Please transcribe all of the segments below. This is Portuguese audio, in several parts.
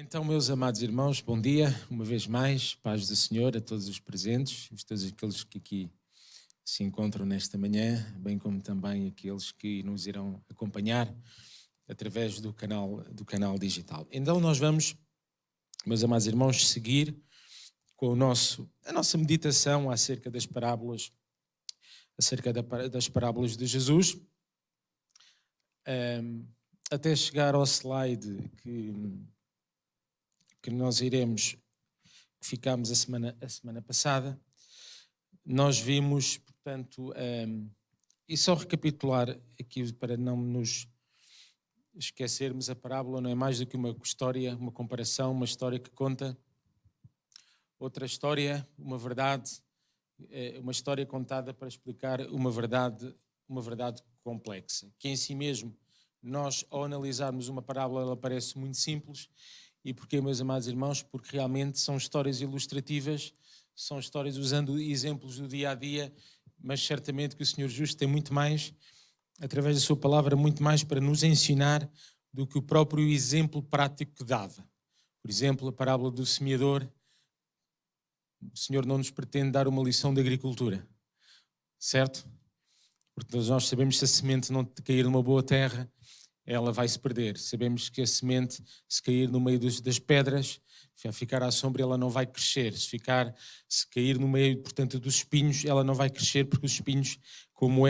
Então, meus amados irmãos, bom dia, uma vez mais, paz do Senhor a todos os presentes, a todos aqueles que aqui se encontram nesta manhã, bem como também aqueles que nos irão acompanhar através do canal digital. Então nós vamos, meus amados irmãos, seguir com a nossa meditação acerca das parábolas, das parábolas de Jesus, até chegar ao slide que nós iremos, que ficámos a semana passada. Nós vimos, portanto, e só recapitular aqui para não nos esquecermos, a parábola não é mais do que uma história, uma comparação, uma história que conta outra história, uma verdade, uma história contada para explicar uma verdade complexa, que em si mesmo, nós ao analisarmos uma parábola, ela parece muito simples. E porquê, meus amados irmãos? Porque realmente são histórias ilustrativas, são histórias usando exemplos do dia a dia, mas certamente que o Senhor Justo tem muito mais, através da sua palavra, muito mais para nos ensinar do que o próprio exemplo prático que dava. Por exemplo, a parábola do semeador. O Senhor não nos pretende dar uma lição de agricultura, certo? Porque nós sabemos que se a semente não cair numa boa terra, ela vai se perder. Sabemos que a semente, se cair no meio das pedras, ficar à sombra, ela não vai crescer. Se cair no meio, portanto, dos espinhos, ela não vai crescer, porque os espinhos, como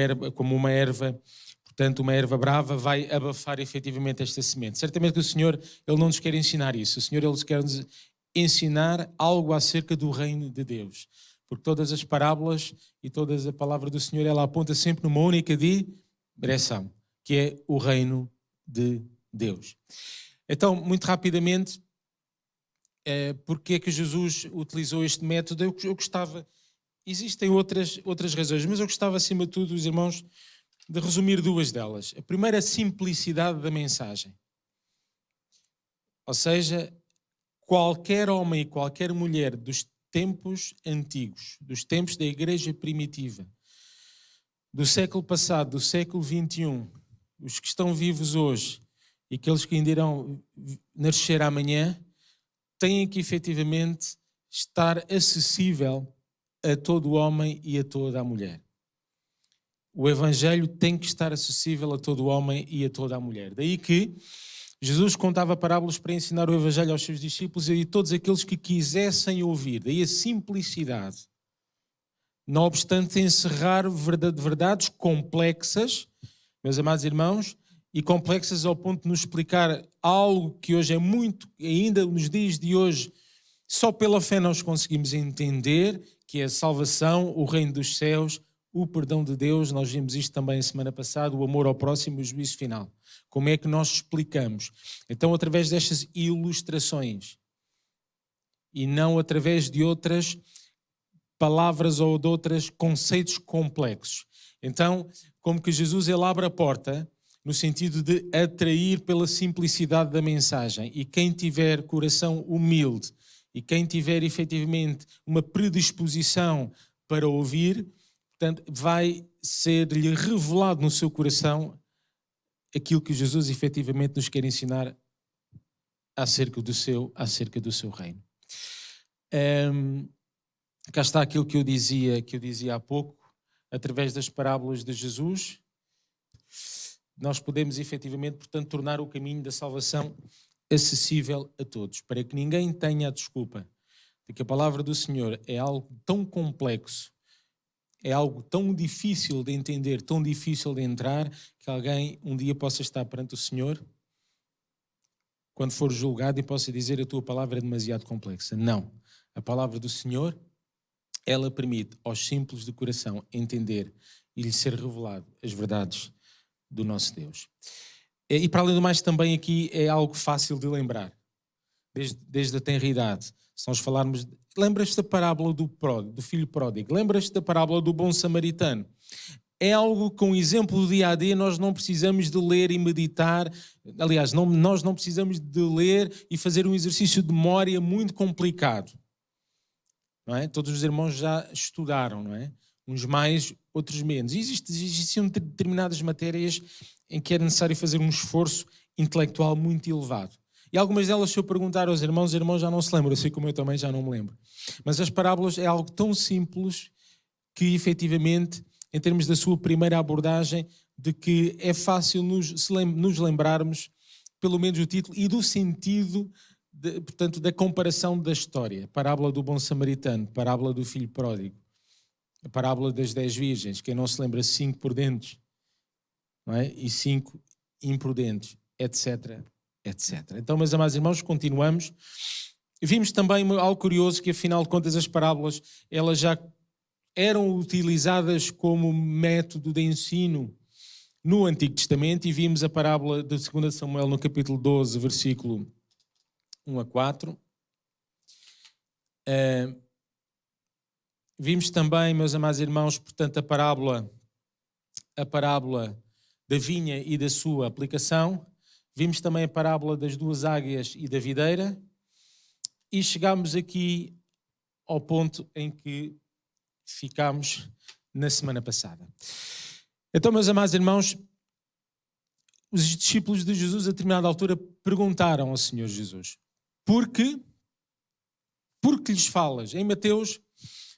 uma erva, portanto, uma erva brava, vai abafar efetivamente esta semente. Certamente que o Senhor, Ele não nos quer ensinar isso. O Senhor, Ele quer nos ensinar algo acerca do reino de Deus. Porque todas as parábolas e toda a palavra do Senhor, ela aponta sempre numa única direção, que é o reino de Deus. Então, muito rapidamente, porque é que Jesus utilizou este método? Eu gostava, existem outras razões, mas eu gostava, acima de tudo, os irmãos, de resumir duas delas. A primeira, a simplicidade da mensagem. Ou seja, qualquer homem e qualquer mulher dos tempos antigos, dos tempos da igreja primitiva, do século passado, do século XXI, os que estão vivos hoje e aqueles que ainda irão nascer amanhã, têm que efetivamente estar acessível a todo o homem e a toda a mulher. O Evangelho tem que estar acessível a todo o homem e a toda a mulher. Daí que Jesus contava parábolas para ensinar o Evangelho aos seus discípulos e a todos aqueles que quisessem ouvir. Daí a simplicidade. Não obstante encerrar verdades complexas, meus amados irmãos, e complexas ao ponto de nos explicar algo que hoje é muito, ainda nos dias de hoje, só pela fé nós conseguimos entender, que é a salvação, o reino dos céus, o perdão de Deus. Nós vimos isto também a semana passada, o amor ao próximo e o juízo final. Como é que nós explicamos? Então, através destas ilustrações, e não através de outras palavras ou de outros conceitos complexos. Então, como que Jesus ele abre a porta no sentido de atrair pela simplicidade da mensagem, e quem tiver coração humilde e quem tiver efetivamente uma predisposição para ouvir, portanto, vai ser-lhe revelado no seu coração aquilo que Jesus efetivamente nos quer ensinar acerca do seu reino. Cá está aquilo que eu dizia há pouco. Através das parábolas de Jesus, nós podemos efetivamente, portanto, tornar o caminho da salvação acessível a todos, para que ninguém tenha a desculpa de que a palavra do Senhor é algo tão complexo, é algo tão difícil de entender, tão difícil de entrar, que alguém um dia possa estar perante o Senhor, quando for julgado, e possa dizer: a tua palavra é demasiado complexa. Não. A palavra do Senhor, ela permite aos simples de coração entender e lhe ser revelado as verdades do nosso Deus. E para além do mais, também aqui é algo fácil de lembrar, desde a tenra idade. Se nós falarmos, lembras-te da parábola do filho pródigo? Lembras-te da parábola do bom samaritano? É algo com exemplo do dia a dia, nós não precisamos de ler e meditar. Aliás, nós não precisamos de ler e fazer um exercício de memória muito complicado. Não é? Todos os irmãos já estudaram, não é? Uns mais, outros menos. E existiam determinadas matérias em que era necessário fazer um esforço intelectual muito elevado. E algumas delas, se eu perguntar aos irmãos já não se lembram, assim como eu também já não me lembro. Mas as parábolas é algo tão simples que, efetivamente, em termos da sua primeira abordagem, de que é fácil nos lembrarmos, pelo menos, do título e do sentido, portanto, da comparação da história. Parábola do bom samaritano, parábola do filho pródigo, a parábola das 10 virgens, quem não se lembra, 5 prudentes, não é? E 5 imprudentes, etc, etc. Então, meus amados irmãos, continuamos. Vimos também algo curioso, que afinal de contas as parábolas, elas já eram utilizadas como método de ensino no Antigo Testamento, e vimos a parábola de 2 Samuel no capítulo 12, versículo 1 a 4. Vimos também, meus amados irmãos, portanto, a parábola da vinha e da sua aplicação. Vimos também a parábola das 2 águias e da videira. E chegámos aqui ao ponto em que ficámos na semana passada. Então, meus amados irmãos, os discípulos de Jesus, a determinada altura, perguntaram ao Senhor Jesus: por que lhes falas? Em Mateus,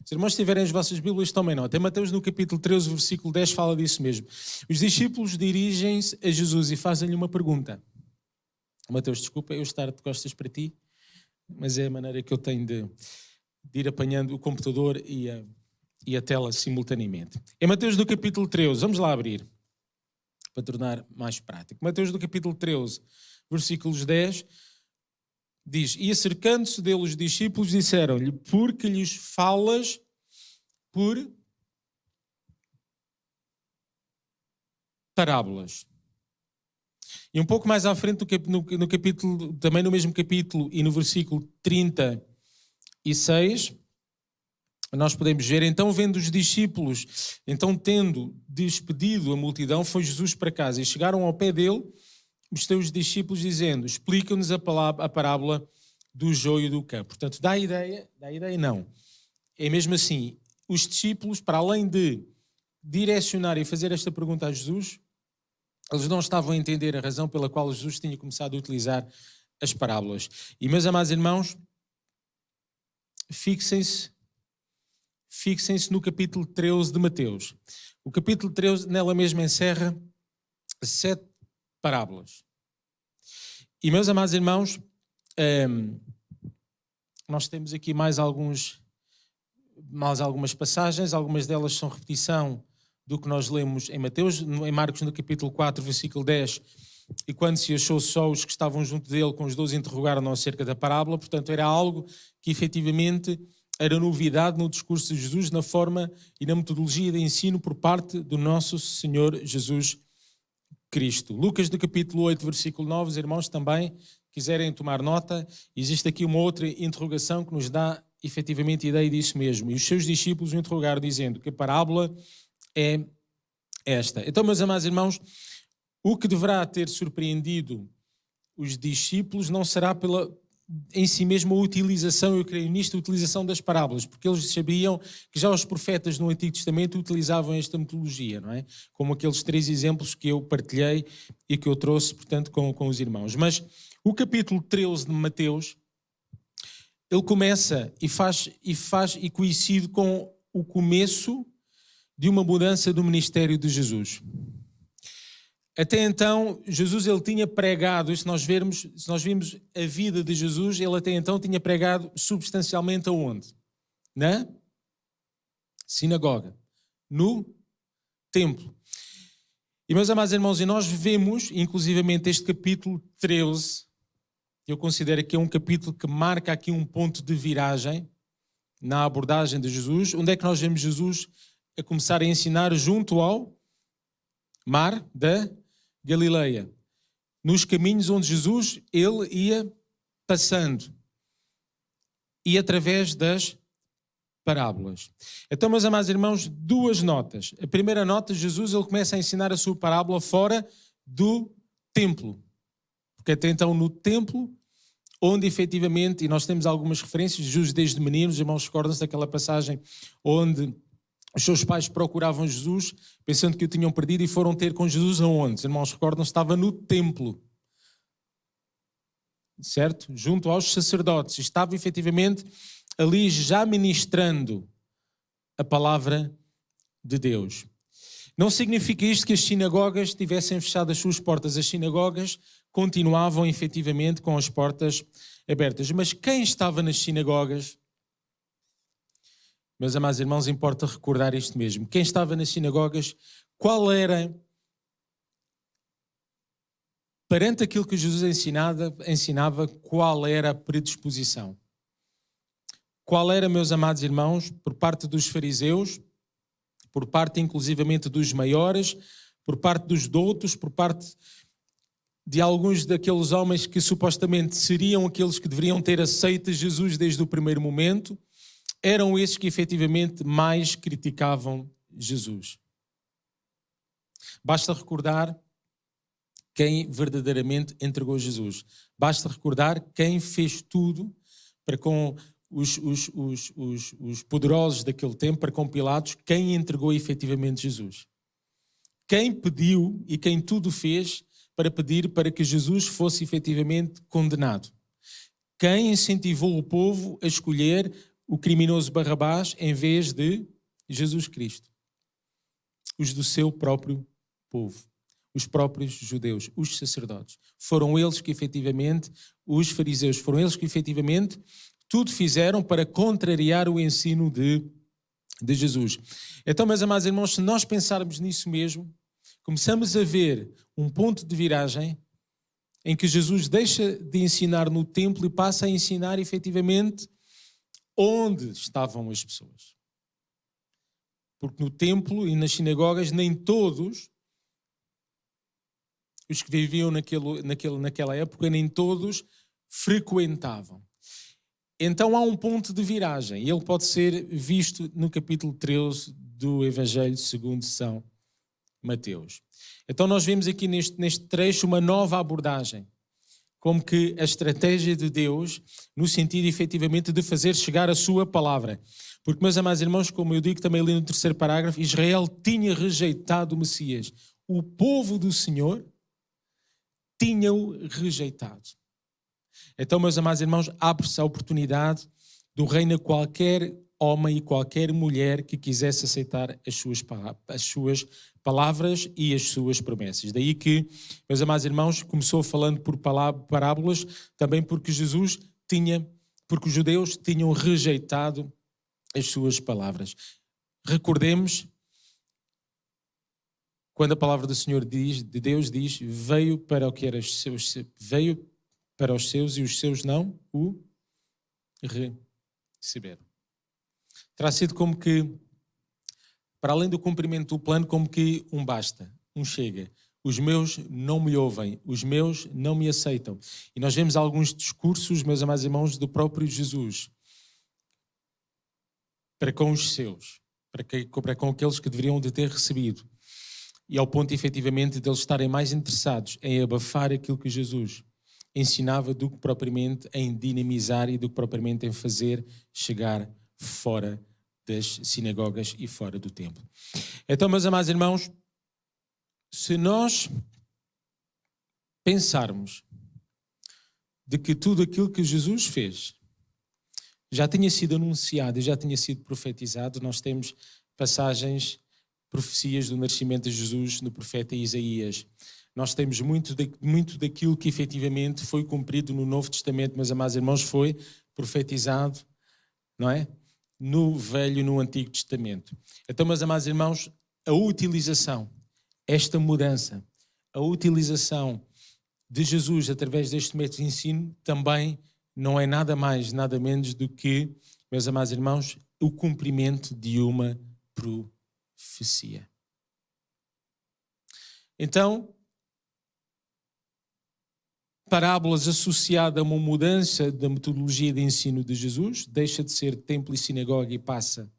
se irmãos tiverem as vossas Bíblias, tomem nota. Em Mateus, no capítulo 13, versículo 10, fala disso mesmo. Os discípulos dirigem-se a Jesus e fazem-lhe uma pergunta. Mateus, desculpa eu estar de costas para ti, mas é a maneira que eu tenho de ir apanhando o computador e a tela simultaneamente. Em Mateus, no capítulo 13, vamos lá abrir, para tornar mais prático. Mateus, no capítulo 13, versículos 10, diz: e acercando-se dele os discípulos, disseram-lhe: por que lhes falas por parábolas? E um pouco mais à frente, no capítulo, também no mesmo capítulo e no versículo 36, nós podemos ver: então, vendo os discípulos, então tendo despedido a multidão, foi Jesus para casa, e chegaram ao pé dele os seus discípulos, dizendo: explica-nos a parábola do joio do campo. Portanto, dá a ideia não. É mesmo assim, os discípulos, para além de direcionar e fazer esta pergunta a Jesus, eles não estavam a entender a razão pela qual Jesus tinha começado a utilizar as parábolas. E, meus amados irmãos, fixem-se no capítulo 13 de Mateus. O capítulo 13, nela mesma, encerra 7 parábolas. E, meus amados irmãos, nós temos aqui mais algumas passagens, algumas delas são repetição do que nós lemos em Mateus, em Marcos, no capítulo 4, versículo 10, e quando se achou só os que estavam junto dele, com os 12 interrogaram-no acerca da parábola. Portanto, era algo que efetivamente era novidade no discurso de Jesus, na forma e na metodologia de ensino por parte do nosso Senhor Jesus Cristo. Lucas, no capítulo 8, versículo 9, os irmãos também quiserem tomar nota, existe aqui uma outra interrogação que nos dá efetivamente ideia disso mesmo. E os seus discípulos o interrogaram, dizendo que a parábola é esta. Então, meus amados irmãos, o que deverá ter surpreendido os discípulos não será em si mesmo a utilização, eu creio nisto, a utilização das parábolas, porque eles sabiam que já os profetas no Antigo Testamento utilizavam esta metodologia, não é? Como aqueles 3 exemplos que eu partilhei e que eu trouxe, portanto, com os irmãos. Mas o capítulo 13 de Mateus, ele começa e coincide com o começo de uma mudança do ministério de Jesus. Até então, Jesus ele tinha pregado, se nós vimos a vida de Jesus, ele até então tinha pregado substancialmente aonde? Na sinagoga, no templo. E, meus amados irmãos, e nós vemos, inclusivamente, este capítulo 13, eu considero que é um capítulo que marca aqui um ponto de viragem na abordagem de Jesus. Onde é que nós vemos Jesus a começar a ensinar? Junto ao mar da Galileia, nos caminhos onde Jesus ele ia passando, e através das parábolas. Então, meus amados irmãos, 2 notas. A primeira nota: Jesus ele começa a ensinar a sua parábola fora do templo, porque até então no templo, onde efetivamente, e nós temos algumas referências, Jesus desde menino, os irmãos recordam-se daquela passagem onde os seus pais procuravam Jesus, pensando que o tinham perdido, e foram ter com Jesus aonde? Os irmãos recordam-se, estava no templo. certo? Junto aos sacerdotes. Estava efetivamente ali já ministrando a palavra de Deus. Não significa isto que as sinagogas tivessem fechado as suas portas. As sinagogas continuavam efetivamente com as portas abertas. Mas quem estava nas sinagogas, meus amados irmãos, importa recordar isto mesmo. Quem estava nas sinagogas, qual era, perante aquilo que Jesus ensinava, qual era a predisposição? Qual era, meus amados irmãos, por parte dos fariseus, por parte inclusivamente dos maiores, por parte dos doutos, por parte de alguns daqueles homens que supostamente seriam aqueles que deveriam ter aceito Jesus desde o primeiro momento, eram esses que efetivamente mais criticavam Jesus. Basta recordar quem verdadeiramente entregou Jesus. Basta recordar quem fez tudo para com os poderosos daquele tempo, para com Pilatos, quem entregou efetivamente Jesus. Quem pediu e quem tudo fez para pedir para que Jesus fosse efetivamente condenado. Quem incentivou o povo a escolher o criminoso Barrabás em vez de Jesus Cristo. Os do seu próprio povo. Os próprios judeus, os sacerdotes. Foram eles que efetivamente, os fariseus, foram eles que efetivamente tudo fizeram para contrariar o ensino de Jesus. Então, meus amados irmãos, se nós pensarmos nisso mesmo, começamos a ver um ponto de viragem em que Jesus deixa de ensinar no templo e passa a ensinar efetivamente onde estavam as pessoas. Porque no templo e nas sinagogas nem todos os que viviam naquela época, nem todos frequentavam. Então há um ponto de viragem, e ele pode ser visto no capítulo 13 do Evangelho segundo São Mateus. Então nós vemos aqui neste trecho uma nova abordagem, como que a estratégia de Deus, no sentido efetivamente de fazer chegar a sua palavra. Porque, meus amados irmãos, como eu digo também ali no terceiro parágrafo, Israel tinha rejeitado o Messias. O povo do Senhor tinha-o rejeitado. Então, meus amados irmãos, abre-se a oportunidade do reino a qualquer homem e qualquer mulher que quisesse aceitar as suas palavras e as suas promessas. Daí que, meus amados irmãos, começou falando por parábolas, também porque porque os judeus tinham rejeitado as suas palavras. Recordemos, quando a palavra do Senhor de Deus diz, veio para o que era veio para os seus e os seus não o receberam. Terá sido como que, para além do cumprimento do plano, como que um basta, um chega. Os meus não me ouvem, os meus não me aceitam. E nós vemos alguns discursos, meus amados irmãos, do próprio Jesus, para com os seus, para com aqueles que deveriam de ter recebido. E ao ponto, efetivamente, de eles estarem mais interessados em abafar aquilo que Jesus ensinava do que propriamente em dinamizar e do que propriamente em fazer chegar fora das sinagogas e fora do templo. Então, meus amados irmãos, se nós pensarmos de que tudo aquilo que Jesus fez já tinha sido anunciado e já tinha sido profetizado, nós temos passagens, profecias do nascimento de Jesus no profeta Isaías. Nós temos muito daquilo que efetivamente foi cumprido no Novo Testamento, meus amados irmãos, foi profetizado, não é? No Velho e no Antigo Testamento. Então, meus amados irmãos, a utilização, esta mudança, a utilização de Jesus através deste método de ensino também não é nada mais, nada menos do que, meus amados irmãos, o cumprimento de uma profecia. Então, parábolas associadas a uma mudança da metodologia de ensino de Jesus, deixa de ser templo e sinagoga e passa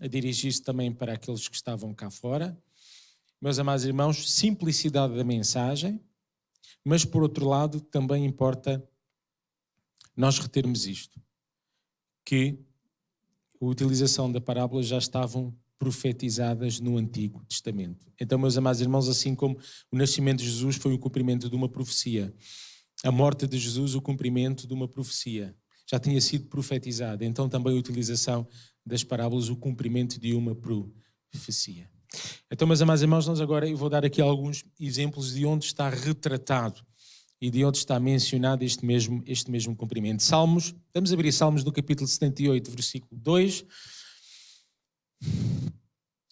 a dirigir-se também para aqueles que estavam cá fora. Meus amados irmãos, simplicidade da mensagem, mas por outro lado também importa nós retermos isto, que a utilização da parábola já estavam profetizadas no Antigo Testamento. Então, meus amados irmãos, assim como o nascimento de Jesus foi o cumprimento de uma profecia, a morte de Jesus o cumprimento de uma profecia. Já tinha sido profetizada. Então também a utilização das parábolas, o cumprimento de uma profecia. Então, meus amados irmãos, eu vou dar aqui alguns exemplos de onde está retratado e de onde está mencionado este mesmo cumprimento. Salmos, vamos abrir Salmos no capítulo 78, versículo 2,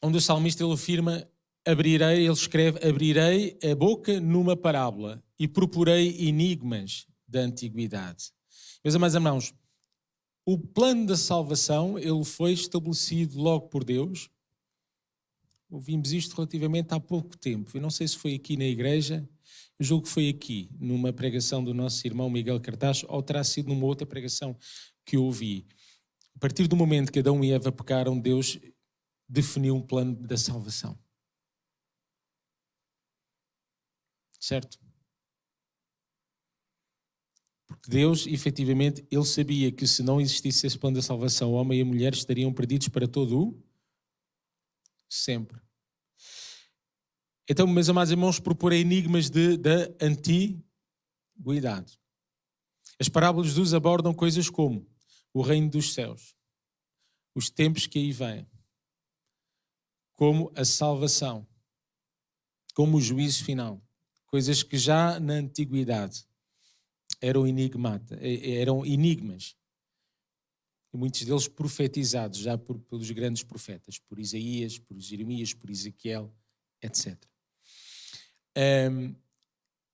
onde o salmista ele afirma, ele escreve, abrirei a boca numa parábola e proporei enigmas da antiguidade. Meus amados irmãos, o plano da salvação, ele foi estabelecido logo por Deus. Ouvimos isto relativamente há pouco tempo. Eu não sei se foi aqui na igreja, eu julgo que foi aqui, numa pregação do nosso irmão Miguel Cartaz, ou terá sido numa outra pregação que eu ouvi. A partir do momento que Adão e Eva pecaram, Deus definiu um plano da salvação. Certo? Porque Deus, efetivamente, ele sabia que se não existisse esse plano da salvação, o homem e a mulher estariam perdidos para todo o sempre. Então, meus amados irmãos, propor enigmas da antiguidade. As parábolas de Jesus abordam coisas como o reino dos céus, os tempos que aí vêm, como a salvação, como o juízo final. Coisas que já na antiguidade eram enigmas. E muitos deles profetizados já pelos grandes profetas, por Isaías, por Jeremias, por Ezequiel, etc.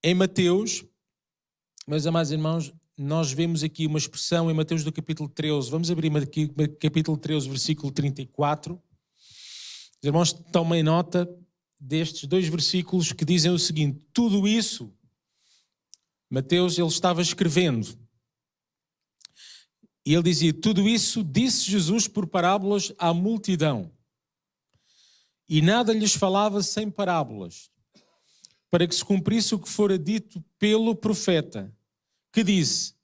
Em Mateus, meus amados irmãos, nós vemos aqui uma expressão em Mateus do capítulo 13. Vamos abrir aqui capítulo 13, versículo 34. Os irmãos tomem nota destes dois versículos que dizem o seguinte: tudo isso, Mateus, ele estava escrevendo. E ele dizia, tudo isso disse Jesus por parábolas à multidão. E nada lhes falava sem parábolas, para que se cumprisse o que fora dito pelo profeta, que disse,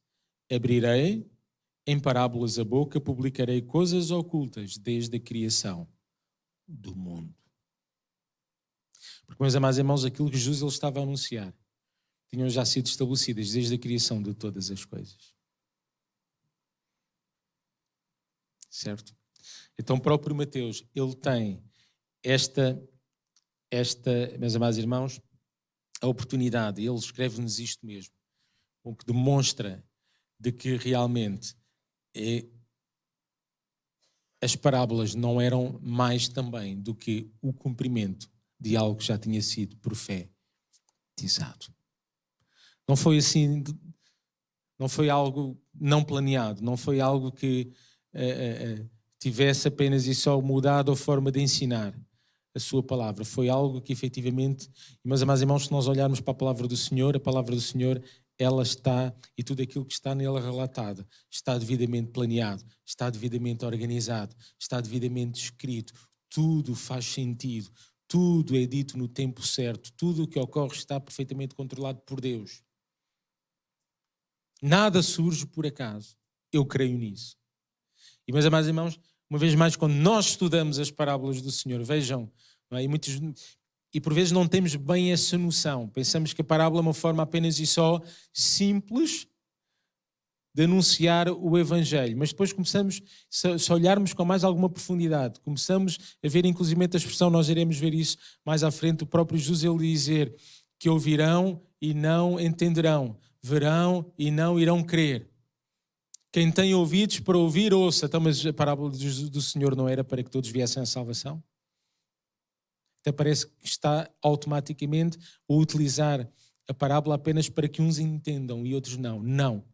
abrirei em parábolas a boca, publicarei coisas ocultas desde a criação do mundo. Porque, meus amados irmãos, aquilo que Jesus ele estava a anunciar tinham já sido estabelecidas desde a criação de todas as coisas. Certo? Então, o próprio Mateus, ele tem esta, meus amados irmãos, a oportunidade, ele escreve-nos isto mesmo, o que demonstra de que realmente as parábolas não eram mais também do que o cumprimento de algo que já tinha sido profetizado. Não foi assim, não foi algo não planeado, não foi algo que tivesse apenas e só mudado a forma de ensinar a sua palavra. Foi algo que efetivamente, meus amados irmãos, se nós olharmos para a palavra do Senhor, ela está, e tudo aquilo que está nela relatado, está devidamente planeado, está devidamente organizado, está devidamente escrito, tudo faz sentido, tudo é dito no tempo certo, tudo o que ocorre está perfeitamente controlado por Deus. Nada surge por acaso. Eu creio nisso. E, meus amados irmãos, uma vez mais, quando nós estudamos as parábolas do Senhor, vejam, não é? E por vezes não temos bem essa noção. Pensamos que a parábola é uma forma apenas e só simples de anunciar o Evangelho. Mas depois começamos, se olharmos com mais alguma profundidade, começamos a ver inclusivamente a expressão, nós iremos ver isso mais à frente, o próprio Jesus ele dizer que ouvirão e não entenderão, verão e não irão crer. Quem tem ouvidos para ouvir, ouça. Então, mas a parábola do Senhor não era para que todos viessem à salvação? Até parece que está automaticamente a utilizar a parábola apenas para que uns entendam e outros não. Não.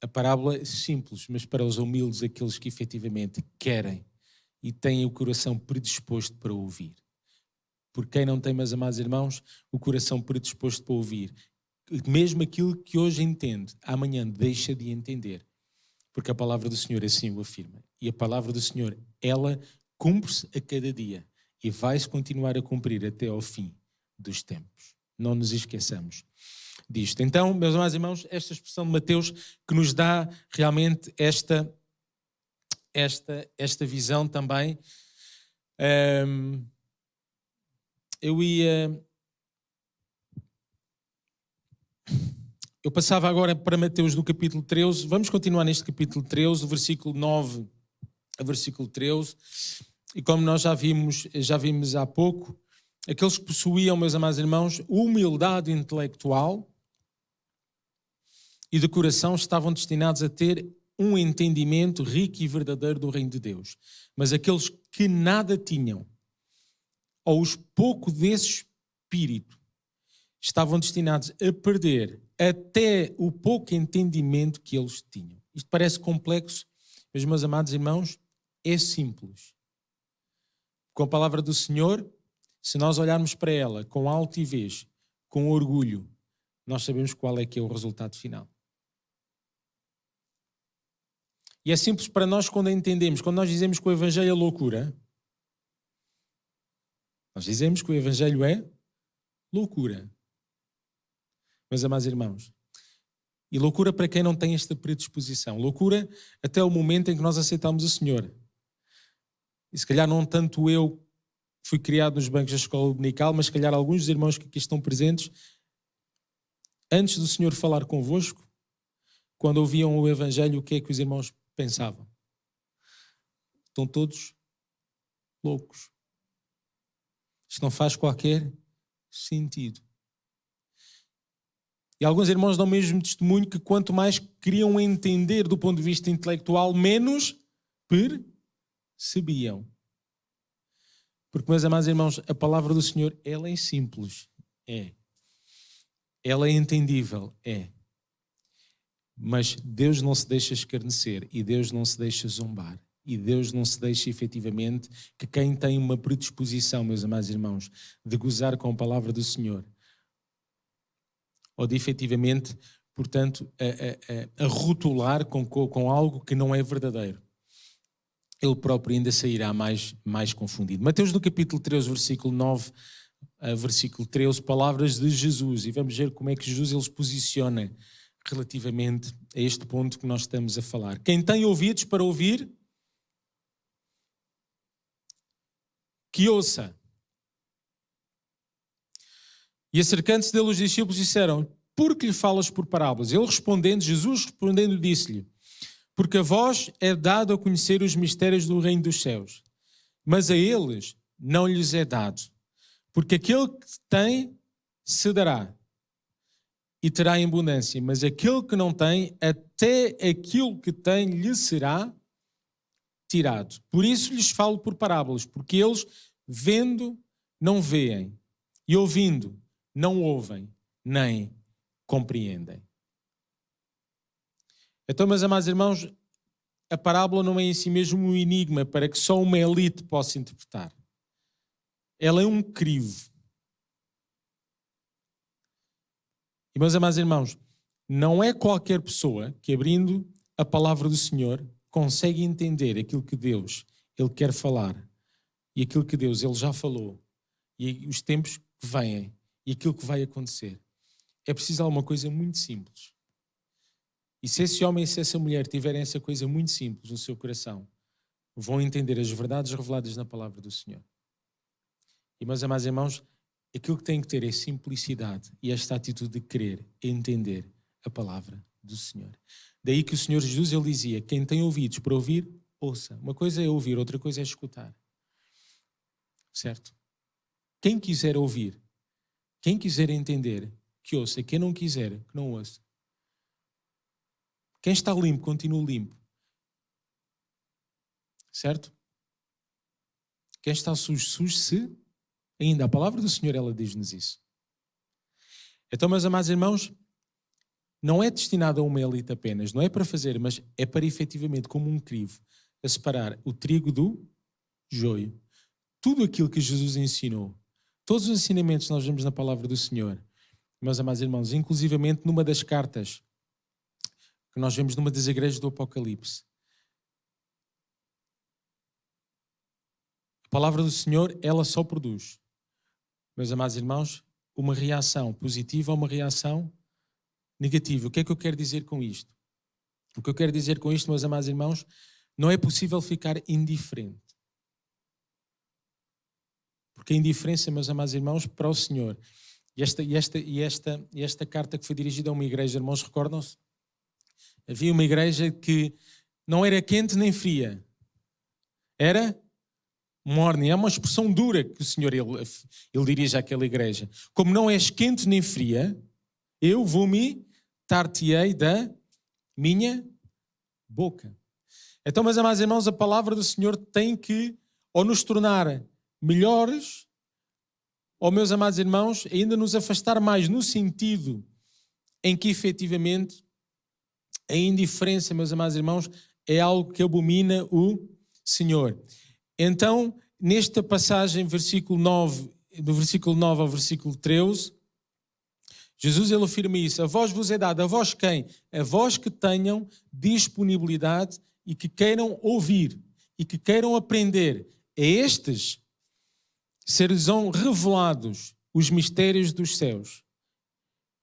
A parábola é simples, mas para os humildes, aqueles que efetivamente querem e têm o coração predisposto para ouvir. Por quem não tem, meus amados irmãos, o coração predisposto para ouvir, mesmo aquilo que hoje entende, amanhã deixa de entender, porque a palavra do Senhor assim o afirma. E a palavra do Senhor, ela cumpre-se a cada dia e vai-se continuar a cumprir até ao fim dos tempos. Não nos esqueçamos disto. Então, meus amados irmãos, esta expressão de Mateus que nos dá realmente esta visão também. Eu ia Eu passava agora para Mateus do capítulo 13. Vamos continuar neste capítulo 13, do versículo 9 a versículo 13. E como nós já vimos há pouco, aqueles que possuíam, meus amados irmãos, humildade intelectual e de coração estavam destinados a ter um entendimento rico e verdadeiro do reino de Deus. Mas aqueles que nada tinham, ou os pouco desse espírito, estavam destinados a perder até o pouco entendimento que eles tinham. Isto parece complexo, mas, meus amados irmãos, é simples. Com a palavra do Senhor, se nós olharmos para ela com altivez, com orgulho, nós sabemos qual é que é o resultado final. E é simples para nós quando entendemos, quando nós dizemos que o Evangelho é loucura, nós dizemos que o Evangelho é loucura. Meus amados irmãos, e loucura para quem não tem esta predisposição. Loucura até o momento em que nós aceitamos o Senhor. E se calhar não tanto eu fui criado nos bancos da escola dominical, mas se calhar alguns dos irmãos que aqui estão presentes, antes do Senhor falar convosco, quando ouviam o Evangelho, o que é que os irmãos pensavam? Estão todos loucos. Isto não faz qualquer sentido. E alguns irmãos dão mesmo testemunho que quanto mais queriam entender do ponto de vista intelectual, menos percebiam. Porque, meus amados irmãos, a palavra do Senhor, ela é simples, é. Ela é entendível, é. Mas Deus não se deixa escarnecer e Deus não se deixa zombar. E Deus não se deixa efetivamente que quem tem uma predisposição, meus amados irmãos, de gozar com a palavra do Senhor, ou de efetivamente, portanto, a rotular com algo que não é verdadeiro, ele próprio ainda sairá mais confundido. Mateus do capítulo 13, versículo 9 a versículo 13, palavras de Jesus, e vamos ver como é que Jesus ele se posiciona relativamente a este ponto que nós estamos a falar. Quem tem ouvidos para ouvir, que ouça. E acercando-se dele os discípulos disseram, por que lhe falas por parábolas? Jesus respondendo disse-lhe, porque a vós é dado a conhecer os mistérios do reino dos céus, mas a eles não lhes é dado, porque aquele que tem se dará e terá em abundância, mas aquele que não tem, até aquilo que tem lhe será tirado. Por isso lhes falo por parábolas, porque eles, vendo, não veem, e ouvindo, não ouvem, nem compreendem. Então, meus amados irmãos, a parábola não é em si mesmo um enigma para que só uma elite possa interpretar. Ela é um crivo. E, meus amados irmãos, não é qualquer pessoa que, abrindo a palavra do Senhor, consegue entender aquilo que Deus ele quer falar e aquilo que Deus ele já falou e os tempos que vêm e aquilo que vai acontecer. É preciso alguma coisa muito simples. E se esse homem e se essa mulher tiverem essa coisa muito simples no seu coração, vão entender as verdades reveladas na palavra do Senhor. E, meus amados irmãos, aquilo que tem que ter é simplicidade e esta atitude de querer entender a palavra do Senhor. Daí que o Senhor Jesus ele dizia, quem tem ouvidos para ouvir, ouça. Uma coisa é ouvir, outra coisa é escutar. Certo? Quem quiser ouvir, quem quiser entender, que ouça. Quem não quiser, que não ouça. Quem está limpo, continua limpo. Certo? Quem está sujo, suje-se ainda. A palavra do Senhor, ela diz-nos isso. Então, meus amados irmãos, não é destinado a uma elite apenas, não é para fazer, mas é para efetivamente, como um crivo, a separar o trigo do joio. Tudo aquilo que Jesus ensinou, todos os ensinamentos que nós vemos na palavra do Senhor, meus amados irmãos, inclusivamente numa das cartas que nós vemos numa das igrejas do Apocalipse. A palavra do Senhor, ela só produz, meus amados irmãos, uma reação positiva ou uma reação negativa. O que é que eu quero dizer com isto? O que eu quero dizer com isto, meus amados irmãos, não é possível ficar indiferente. Porque a indiferença, meus amados irmãos, para o Senhor E esta carta que foi dirigida a uma igreja, irmãos, recordam-se? Havia uma igreja que não era quente nem fria. Era morna. É uma expressão dura que o Senhor ele dirige àquela igreja. Como não és quente nem fria, eu vomitar-te-ei da minha boca. Então, meus amados irmãos, a palavra do Senhor tem que ou nos tornar melhores, ou, meus amados irmãos, ainda nos afastar mais no sentido em que, efetivamente, a indiferença, meus amados irmãos, é algo que abomina o Senhor. Então, nesta passagem, versículo 9, do versículo 9 ao versículo 13, Jesus ele afirma isso: a vós vos é dado, a vós quem? A vós que tenham disponibilidade e que queiram ouvir e que queiram aprender. A estes ser-lhes-ão revelados os mistérios dos céus.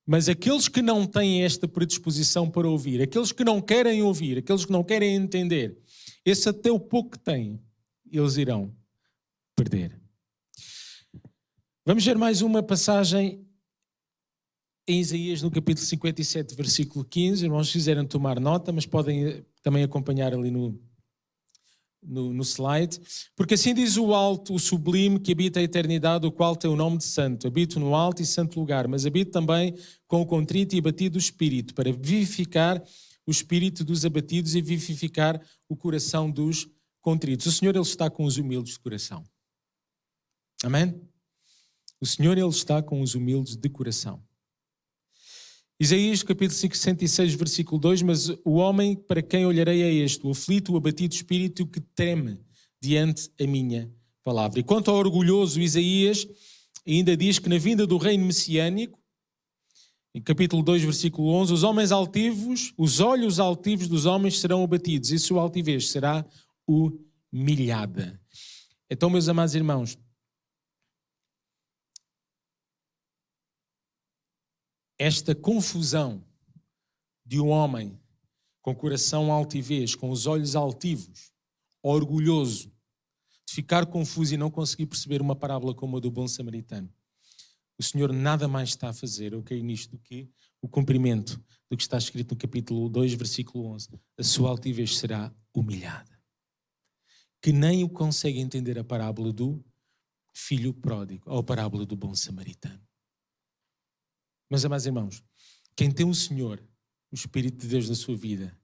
Mas aqueles que não têm esta predisposição para ouvir, aqueles que não querem ouvir, aqueles que não querem entender, esse até o pouco que têm, eles irão perder. Vamos ver mais uma passagem em Isaías, no capítulo 57, versículo 15. Irmãos, se quiserem tomar nota, mas podem também acompanhar ali no slide. Porque assim diz o alto, o sublime, que habita a eternidade, o qual tem o nome de santo. Habito no alto e santo lugar, mas habito também com o contrito e abatido espírito, para vivificar o espírito dos abatidos e vivificar o coração dos contritos. O Senhor, Ele está com os humildes de coração. Amém? O Senhor, Ele está com os humildes de coração. Isaías, capítulo 66, versículo 2, mas o homem para quem olharei é este, o aflito, o abatido espírito que treme diante a minha palavra. E quanto ao orgulhoso, Isaías ainda diz que na vinda do reino messiânico, em capítulo 2, versículo 11, os homens altivos, os olhos altivos dos homens serão abatidos e sua altivez será humilhada. Então, meus amados irmãos, esta confusão de um homem com coração altivez, com os olhos altivos, orgulhoso, de ficar confuso e não conseguir perceber uma parábola como a do bom samaritano, o Senhor nada mais está a fazer, eu creio nisto, do que o cumprimento do que está escrito no capítulo 2, versículo 11. A sua altivez será humilhada. Que nem o consegue entender a parábola do filho pródigo, ou a parábola do bom samaritano. Mas, amados irmãos, quem tem o Senhor, o Espírito de Deus na sua vida,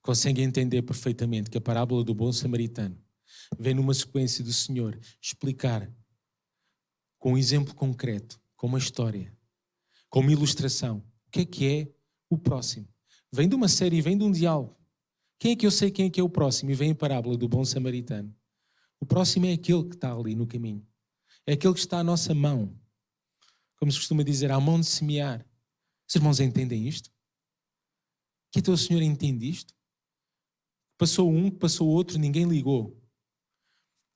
consegue entender perfeitamente que a parábola do bom samaritano vem numa sequência do Senhor explicar com um exemplo concreto, com uma história, com uma ilustração, o que é o próximo. Vem de uma série, vem de um diálogo. Quem é que eu sei quem é que é o próximo? E vem a parábola do bom samaritano. O próximo é aquele que está ali no caminho. É aquele que está à nossa mão. Como se costuma dizer, à mão de semear. Os irmãos entendem isto? Que então o Senhor entende isto? Passou um, passou outro, ninguém ligou.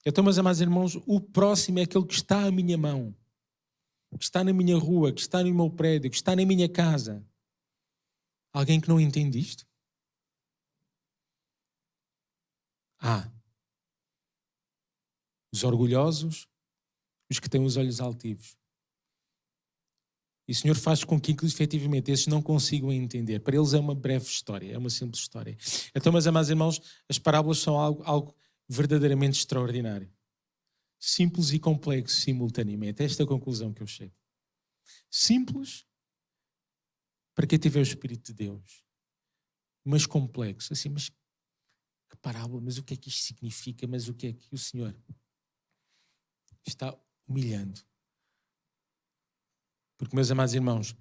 Então, meus amados irmãos, o próximo é aquele que está à minha mão, que está na minha rua, que está no meu prédio, que está na minha casa. Alguém que não entende isto? Os orgulhosos, os que têm os olhos altivos. E o Senhor faz com que, efetivamente, esses não consigam entender. Para eles é uma breve história, é uma simples história. Então, meus amados irmãos, as parábolas são algo verdadeiramente extraordinário. Simples e complexo simultaneamente. Esta é a conclusão que eu chego. Simples, para quem tiver o Espírito de Deus. Mas complexo. Assim, mas que parábola? Mas o que é que isto significa? Mas o que é que o Senhor está humilhando? Porque, meus amados irmãos,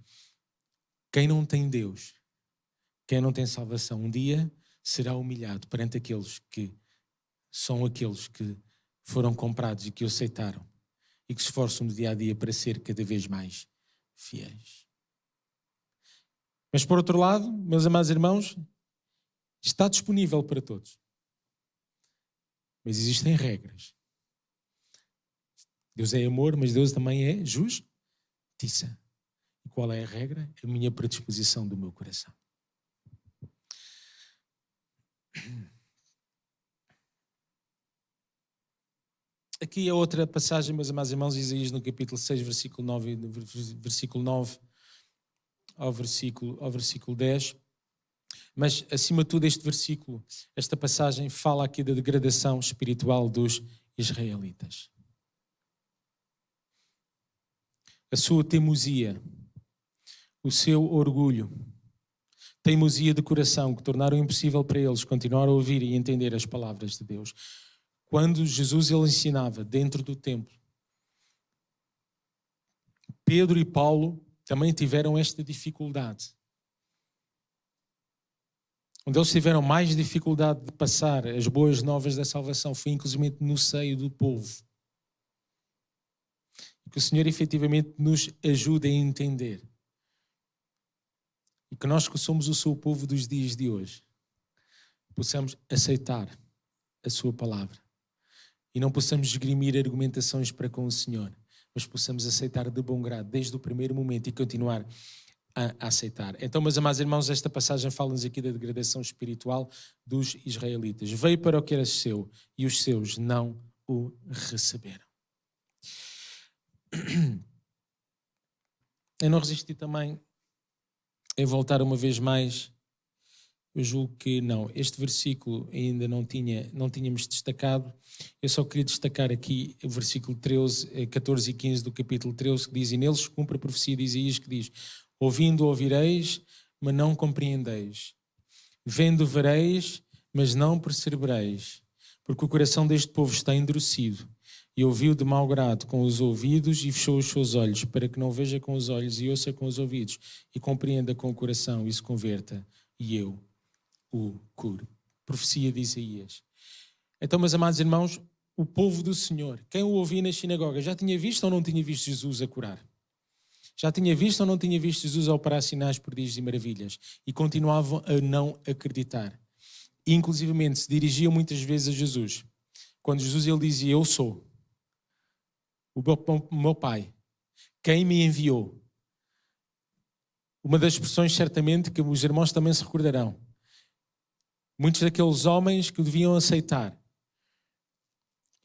quem não tem Deus, quem não tem salvação, um dia será humilhado perante aqueles que são aqueles que foram comprados e que o aceitaram e que se esforçam no dia a dia para ser cada vez mais fiéis. Mas, por outro lado, meus amados irmãos, está disponível para todos. Mas existem regras. Deus é amor, mas Deus também é justiça. E qual é a regra? A minha predisposição do meu coração. Aqui é outra passagem, meus amados irmãos, Isaías no capítulo 6, versículo 9 ao versículo 10. Mas, acima de tudo, este versículo, esta passagem, fala aqui da degradação espiritual dos israelitas. A sua teimosia, o seu orgulho, teimosia de coração, que tornaram impossível para eles continuar a ouvir e entender as palavras de Deus. Quando Jesus ele ensinava dentro do templo, Pedro e Paulo também tiveram esta dificuldade. Onde eles tiveram mais dificuldade de passar as boas novas da salvação foi inclusive no seio do povo. E que o Senhor efetivamente nos ajude a entender. E que nós que somos o seu povo dos dias de hoje, possamos aceitar a sua palavra. E não possamos esgrimir argumentações para com o Senhor, mas possamos aceitar de bom grado desde o primeiro momento e continuar a aceitar. Então, meus amados irmãos, esta passagem fala-nos aqui da degradação espiritual dos israelitas. Veio para o que era seu e os seus não o receberam. Eu não resisti também em voltar uma vez mais. Eu julgo que não. Este versículo ainda não tínhamos destacado. Eu só queria destacar aqui o versículo 14 e 15 do capítulo 13, que diz: e neles cumpre a profecia de Isaías, que diz: ouvindo ouvireis, mas não compreendeis. Vendo vereis, mas não percebereis. Porque o coração deste povo está endurecido, e ouviu de mau grado com os ouvidos e fechou os seus olhos, para que não veja com os olhos e ouça com os ouvidos, e compreenda com o coração e se converta, e eu o curo. Profecia de Isaías. Então, meus amados irmãos, o povo do Senhor, quem o ouvia nas sinagogas, já tinha visto ou não tinha visto Jesus a curar? Já tinha visto ou não tinha visto Jesus a operar sinais, prodígios e maravilhas? E continuavam a não acreditar. E, inclusivamente, se dirigiam muitas vezes a Jesus. Quando Jesus ele dizia: eu sou o meu Pai, quem me enviou. Uma das expressões, certamente, que os irmãos também se recordarão. Muitos daqueles homens que o deviam aceitar,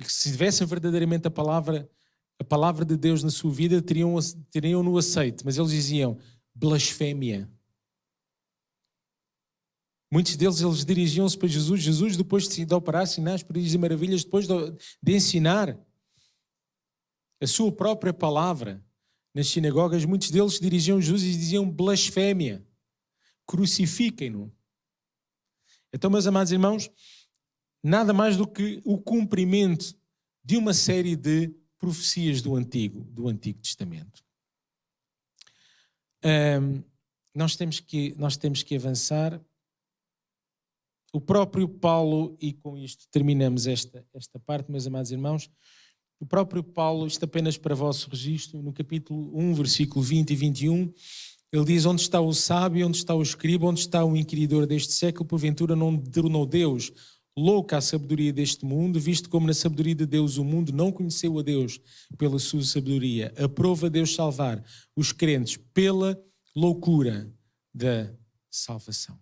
e que se tivessem verdadeiramente a palavra de Deus na sua vida, teriam no aceite, mas eles diziam blasfémia. Muitos deles eles dirigiam-se para Jesus. Jesus, depois de operar sinais, prodígios e maravilhas, depois de ensinar a sua própria palavra nas sinagogas, muitos deles dirigiam Jesus e diziam blasfémia, crucifiquem-no. Então, meus amados irmãos, nada mais do que o cumprimento de uma série de profecias do Antigo Testamento. Nós temos que avançar. O próprio Paulo, e com isto terminamos esta parte, meus amados irmãos, o próprio Paulo, isto apenas para vosso registro, no capítulo 1, versículo 20 e 21, ele diz: onde está o sábio, onde está o escriba, onde está o inquiridor deste século, porventura não tornou Deus louca a sabedoria deste mundo, visto como na sabedoria de Deus o mundo não conheceu a Deus pela sua sabedoria. Aprova Deus salvar os crentes pela loucura da salvação.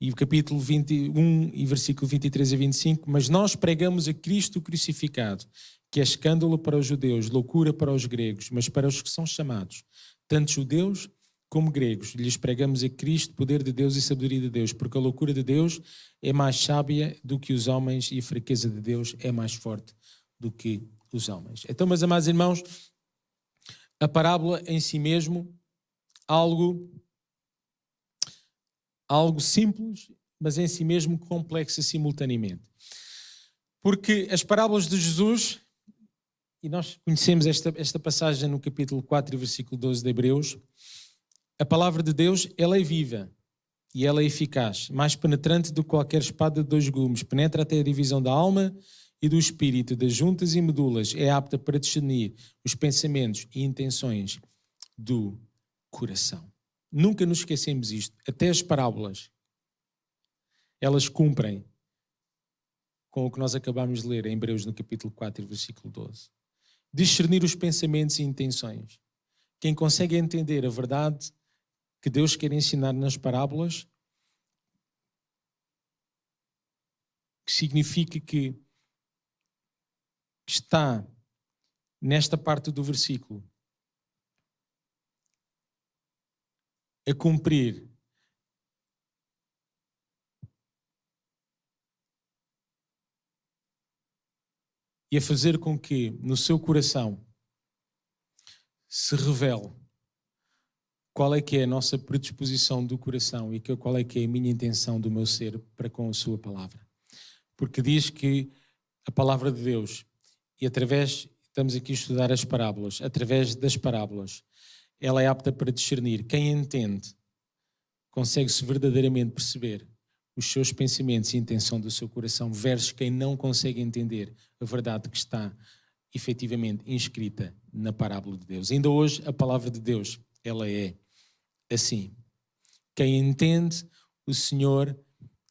E o capítulo 21 e versículo 23 a 25, mas nós pregamos a Cristo crucificado, que é escândalo para os judeus, loucura para os gregos, mas para os que são chamados, tanto judeus como gregos, lhes pregamos a Cristo, poder de Deus e sabedoria de Deus, porque a loucura de Deus é mais sábia do que os homens e a fraqueza de Deus é mais forte do que os homens. Então, meus amados irmãos, a parábola em si mesmo, algo simples, mas em si mesmo complexa simultaneamente. Porque as parábolas de Jesus, e nós conhecemos esta passagem no capítulo 4 e versículo 12 de Hebreus, a palavra de Deus, ela é viva e ela é eficaz, mais penetrante do que qualquer espada de 2 gumes, penetra até a divisão da alma e do espírito, das juntas e medulas, é apta para discernir os pensamentos e intenções do coração. Nunca nos esquecemos isto. Até as parábolas, elas cumprem com o que nós acabamos de ler em Hebreus no capítulo 4 versículo 12. Discernir os pensamentos e intenções. Quem consegue entender a verdade que Deus quer ensinar nas parábolas, que significa que que está nesta parte do versículo a cumprir e a fazer com que no seu coração se revele qual é que é a nossa predisposição do coração e qual é que é a minha intenção do meu ser para com a sua palavra. Porque diz que a palavra de Deus, e estamos aqui a estudar as parábolas, através das parábolas, ela é apta para discernir. Quem entende consegue-se verdadeiramente perceber os seus pensamentos e a intenção do seu coração, versus quem não consegue entender a verdade que está efetivamente inscrita na parábola de Deus. Ainda hoje a palavra de Deus, ela é assim. Quem entende o Senhor,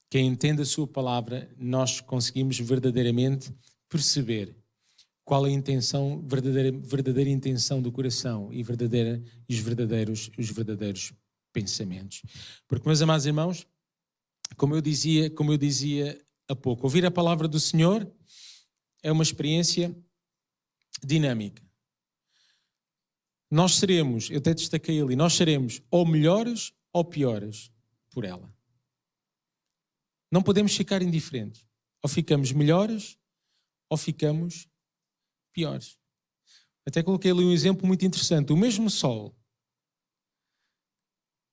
quem entende a sua palavra, nós conseguimos verdadeiramente perceber qual é a intenção, verdadeira intenção do coração e os verdadeiros pensamentos. Porque, meus amados irmãos, como eu dizia há pouco, ouvir a palavra do Senhor é uma experiência dinâmica. Nós seremos, eu até destaquei ali, nós seremos ou melhores ou piores por ela. Não podemos ficar indiferentes. Ou ficamos melhores ou ficamos piores. Até coloquei ali um exemplo muito interessante. O mesmo sol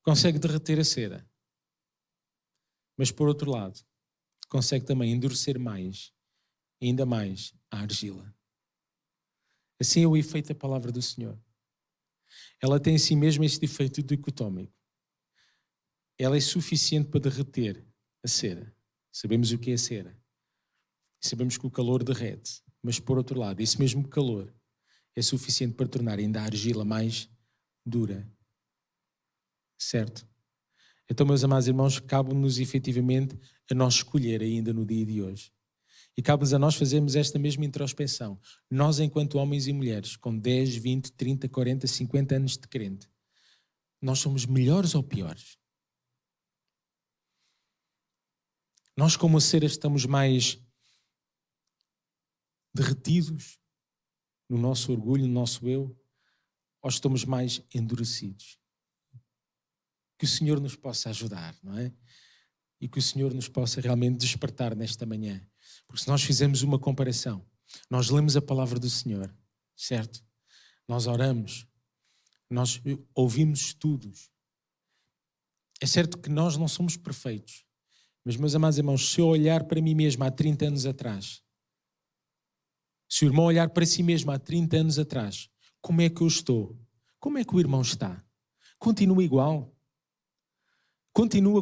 consegue derreter a cera, mas por outro lado consegue também endurecer ainda mais a argila. Assim é o efeito da palavra do Senhor. Ela tem em si mesmo este efeito dicotómico. Ela é suficiente para derreter a cera. Sabemos o que é a cera. Sabemos que o calor derrete. Mas por outro lado, esse mesmo calor é suficiente para tornar ainda a argila mais dura. Certo? Então, meus amados irmãos, cabe-nos efetivamente a nós escolher ainda no dia de hoje. E cabe-nos a nós fazermos esta mesma introspeção. Nós, enquanto homens e mulheres, com 10, 20, 30, 40, 50 anos de crente, nós somos melhores ou piores? Nós, como cera, estamos mais derretidos no nosso orgulho, no nosso eu, ou estamos mais endurecidos? Que o Senhor nos possa ajudar, não é? E que o Senhor nos possa realmente despertar nesta manhã. Porque se nós fizermos uma comparação, nós lemos a palavra do Senhor, certo? Nós oramos, nós ouvimos estudos. É certo que nós não somos perfeitos, mas, meus amados irmãos, se eu olhar para mim mesmo há 30 anos atrás, se o irmão olhar para si mesmo há 30 anos atrás, como é que eu estou? Como é que o irmão está? Continua igual? Continua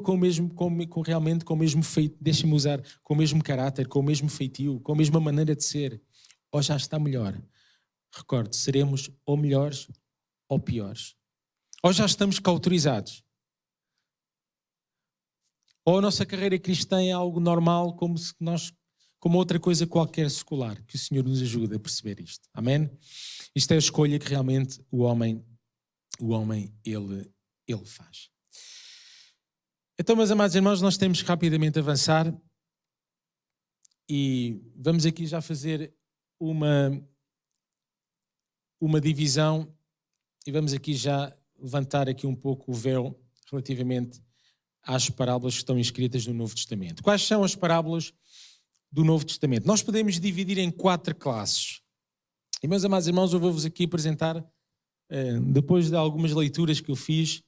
realmente com o mesmo feito, deixem-me usar, com o mesmo caráter, com o mesmo feitio, com a mesma maneira de ser? Ou já está melhor? Recorde, seremos ou melhores ou piores. Ou já estamos cauterizados. Ou a nossa carreira cristã é algo normal, como outra coisa qualquer secular. Que o Senhor nos ajude a perceber isto. Amém? Isto é a escolha que realmente o homem ele faz. Então, meus amados irmãos, nós temos que rapidamente avançar e vamos aqui já fazer uma divisão e vamos aqui já levantar aqui um pouco o véu relativamente às parábolas que estão escritas no Novo Testamento. Quais são as parábolas do Novo Testamento? Nós podemos dividir em 4 classes. E, meus amados irmãos, eu vou-vos aqui apresentar, depois de algumas leituras que eu fiz,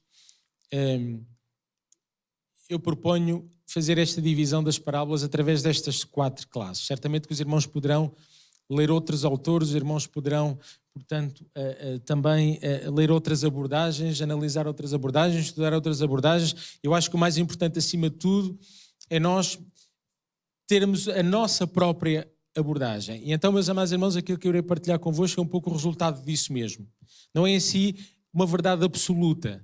eu proponho fazer esta divisão das parábolas através destas 4 classes. Certamente que os irmãos poderão ler outros autores, os irmãos poderão, portanto, também ler outras abordagens, analisar outras abordagens, estudar outras abordagens. Eu acho que o mais importante, acima de tudo, é nós termos a nossa própria abordagem. E então, meus amados irmãos, aquilo que eu irei partilhar convosco é um pouco o resultado disso mesmo. Não é em si uma verdade absoluta.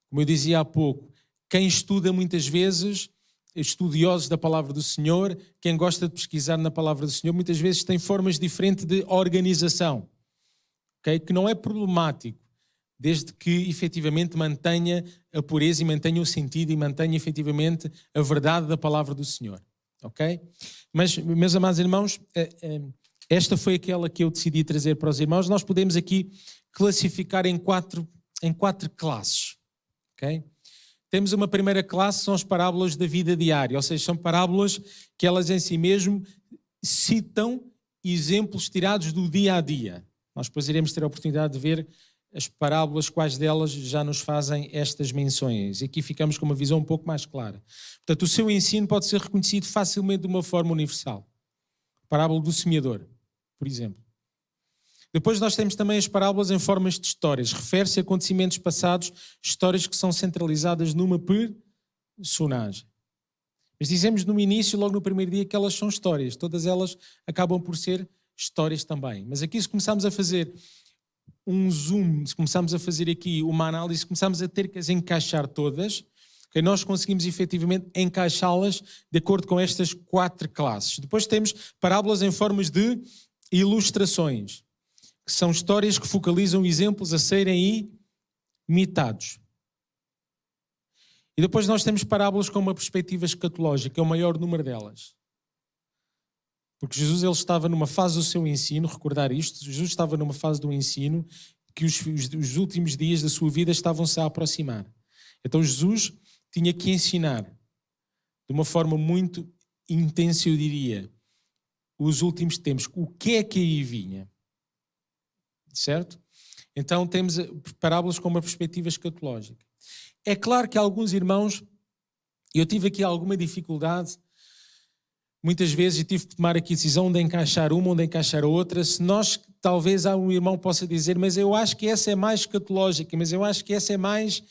Como eu dizia há pouco, quem estuda muitas vezes, estudiosos da palavra do Senhor, quem gosta de pesquisar na palavra do Senhor, muitas vezes tem formas diferentes de organização, okay? Que não é problemático, desde que efetivamente mantenha a pureza e mantenha o sentido e mantenha efetivamente a verdade da palavra do Senhor. Okay? Mas, meus amados irmãos, esta foi aquela que eu decidi trazer para os irmãos. Nós podemos aqui classificar em quatro classes. Okay? Temos uma primeira classe, são as parábolas da vida diária, ou seja, são parábolas que elas em si mesmo citam exemplos tirados do dia a dia. Nós depois iremos ter a oportunidade de ver as parábolas, quais delas já nos fazem estas menções. E aqui ficamos com uma visão um pouco mais clara. Portanto, o seu ensino pode ser reconhecido facilmente de uma forma universal. A parábola do semeador, por exemplo. Depois nós temos também as parábolas em formas de histórias. Refere-se a acontecimentos passados, histórias que são centralizadas numa personagem. Mas dizemos no início, logo no primeiro dia, que elas são histórias. Todas elas acabam por ser histórias também. Mas aqui se começarmos a fazer um zoom, se começarmos a fazer aqui uma análise, começamos a ter que as encaixar todas, que nós conseguimos efetivamente encaixá-las de acordo com estas 4 classes. Depois temos parábolas em formas de ilustrações, que são histórias que focalizam exemplos a serem imitados. E depois nós temos parábolas com uma perspectiva escatológica, é o maior número delas. Porque Jesus ele estava numa fase do seu ensino, recordar isto, Jesus estava numa fase do ensino que os últimos dias da sua vida estavam-se a aproximar. Então Jesus tinha que ensinar de uma forma muito intensa, eu diria, os últimos tempos. O que é que aí vinha? Certo? Então temos parábolas com uma perspectiva escatológica. É claro que alguns irmãos, eu tive aqui alguma dificuldade, muitas vezes eu tive que tomar aqui a decisão de encaixar uma, onde encaixar a outra. Se nós, talvez há um irmão possa dizer, mas eu acho que essa é mais escatológica, mas eu acho que essa é mais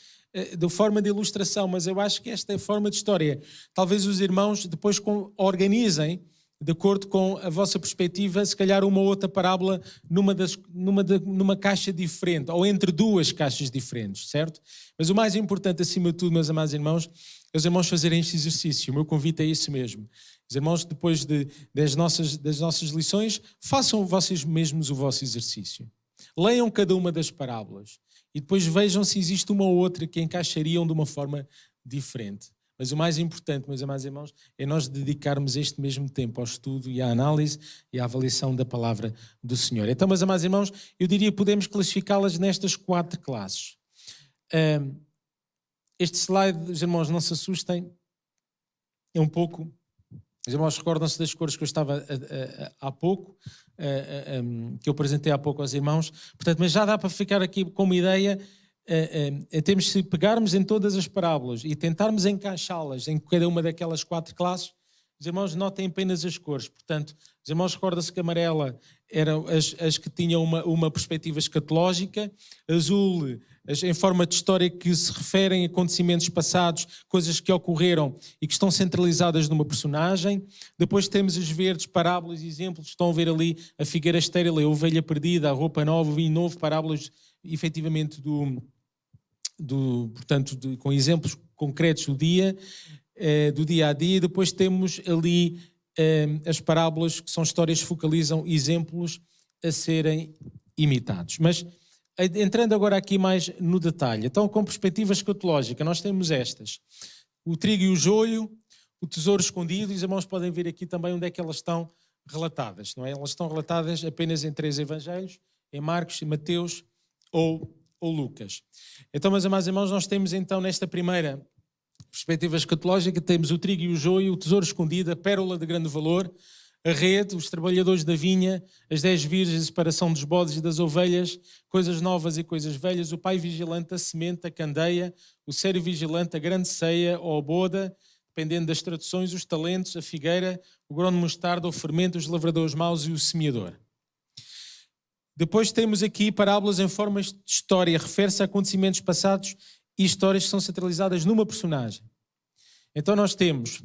de forma de ilustração, mas eu acho que esta é forma de história. Talvez os irmãos depois organizem, de acordo com a vossa perspectiva, se calhar uma ou outra parábola numa caixa diferente, ou entre 2 caixas diferentes, certo? Mas o mais importante, acima de tudo, meus amados irmãos, é os irmãos fazerem este exercício. O meu convite é isso mesmo. Os irmãos, depois das nossas lições, façam vocês mesmos o vosso exercício. Leiam cada uma das parábolas e depois vejam se existe uma ou outra que encaixariam de uma forma diferente. Mas o mais importante, meus amados irmãos, é nós dedicarmos este mesmo tempo ao estudo e à análise e à avaliação da palavra do Senhor. Então, meus amados irmãos, eu diria que podemos classificá-las nestas 4 classes. Este slide, os irmãos, não se assustem, é um pouco... Os irmãos recordam-se das cores que eu estava há pouco, que eu apresentei há pouco aos irmãos. Portanto, mas já dá para ficar aqui com uma ideia. Temos de pegarmos em todas as parábolas e tentarmos encaixá-las em cada uma daquelas 4 classes. Os irmãos notem apenas as cores. Portanto, os irmãos recordam-se que a amarela eram as que tinham uma perspectiva escatológica, azul em forma de história que se referem a acontecimentos passados, coisas que ocorreram e que estão centralizadas numa personagem. Depois temos as verdes, parábolas e exemplos. Estão a ver ali a figueira estéril, a ovelha perdida, a roupa nova, o vinho novo, parábolas efetivamente com exemplos concretos do dia a dia. Depois temos ali as parábolas, que são histórias que focalizam exemplos a serem imitados. Mas entrando agora aqui mais no detalhe, então com perspectiva escatológica nós temos estas: o trigo e o joio, o tesouro escondido, e os irmãos podem ver aqui também onde é que elas estão relatadas, não é? Elas estão relatadas apenas em 3 evangelhos, em Marcos, em Mateus ou Lucas. Então, meus amados irmãos, nós temos então nesta primeira perspectiva escatológica, temos o trigo e o joio, o tesouro escondido, a pérola de grande valor, a rede, os trabalhadores da vinha, as 10 virgens, a separação dos bodes e das ovelhas, coisas novas e coisas velhas, o pai vigilante, a semente, a candeia, o sério vigilante, a grande ceia ou a boda, dependendo das traduções, os talentos, a figueira, o grão de mostarda, o fermento, os lavradores maus e o semeador. Depois temos aqui parábolas em formas de história, refere-se a acontecimentos passados e histórias que são centralizadas numa personagem. Então nós temos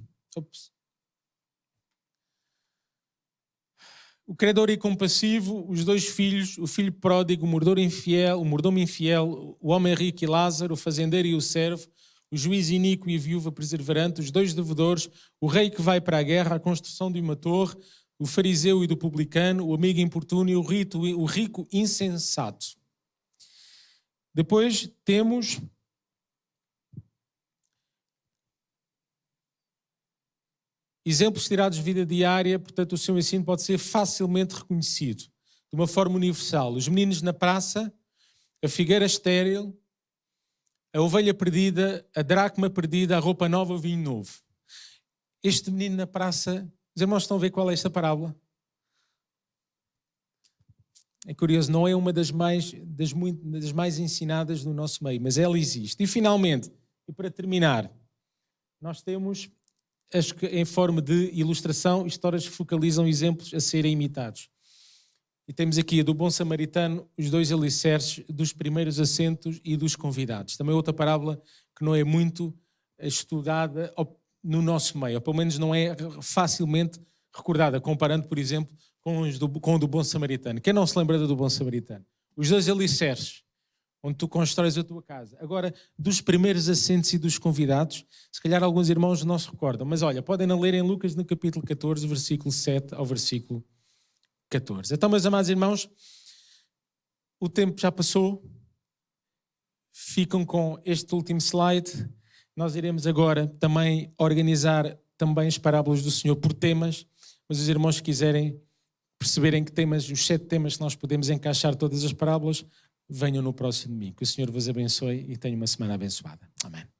o credor incompassivo, os 2 filhos, o filho pródigo, o mordomo infiel, o homem rico e Lázaro, o fazendeiro e o servo, o juiz iníquo e a viúva perseverante, os 2 devedores, o rei que vai para a guerra, a construção de uma torre, o fariseu e do publicano, o amigo importuno e o rico insensato. Depois temos exemplos tirados de vida diária, portanto o seu ensino pode ser facilmente reconhecido, de uma forma universal. Os meninos na praça, a figueira estéril, a ovelha perdida, a dracma perdida, a roupa nova, o vinho novo. Este menino na praça, os irmãos estão a ver qual é esta parábola? É curioso, não é uma das mais ensinadas no nosso meio, mas ela existe. E finalmente, e para terminar, nós temos, em forma de ilustração, histórias que focalizam exemplos a serem imitados. E temos aqui a do bom samaritano, os dois alicerces dos primeiros assentos e dos convidados. Também outra parábola que não é muito estudada no nosso meio, ou pelo menos não é facilmente recordada, comparando, por exemplo, com o do bom samaritano. Quem não se lembra do bom samaritano? Os dois alicerces, onde tu constróis a tua casa. Agora, dos primeiros assentos e dos convidados, se calhar alguns irmãos não se recordam, mas olha, podem ler em Lucas no capítulo 14, versículo 7 ao versículo 14. Então, meus amados irmãos, o tempo já passou, ficam com este último slide. Nós iremos agora também organizar também as parábolas do Senhor por temas, mas os irmãos que quiserem perceberem que temas, os 7 temas que nós podemos encaixar todas as parábolas, venham no próximo domingo. Que o Senhor vos abençoe e tenha uma semana abençoada. Amém.